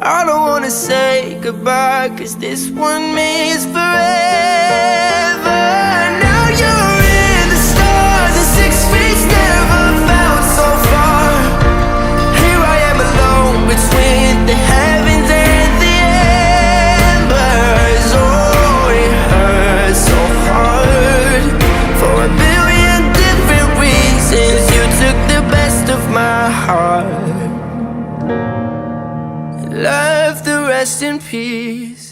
I don't wanna say goodbye, 'cause this one means forever. Now you're in the stars, and 6 feet never felt so far. Here I am alone between the heavens and the embers. Oh, it hurts so hard. For a billion different reasons, you took the best of my heart. Love the rest in peace.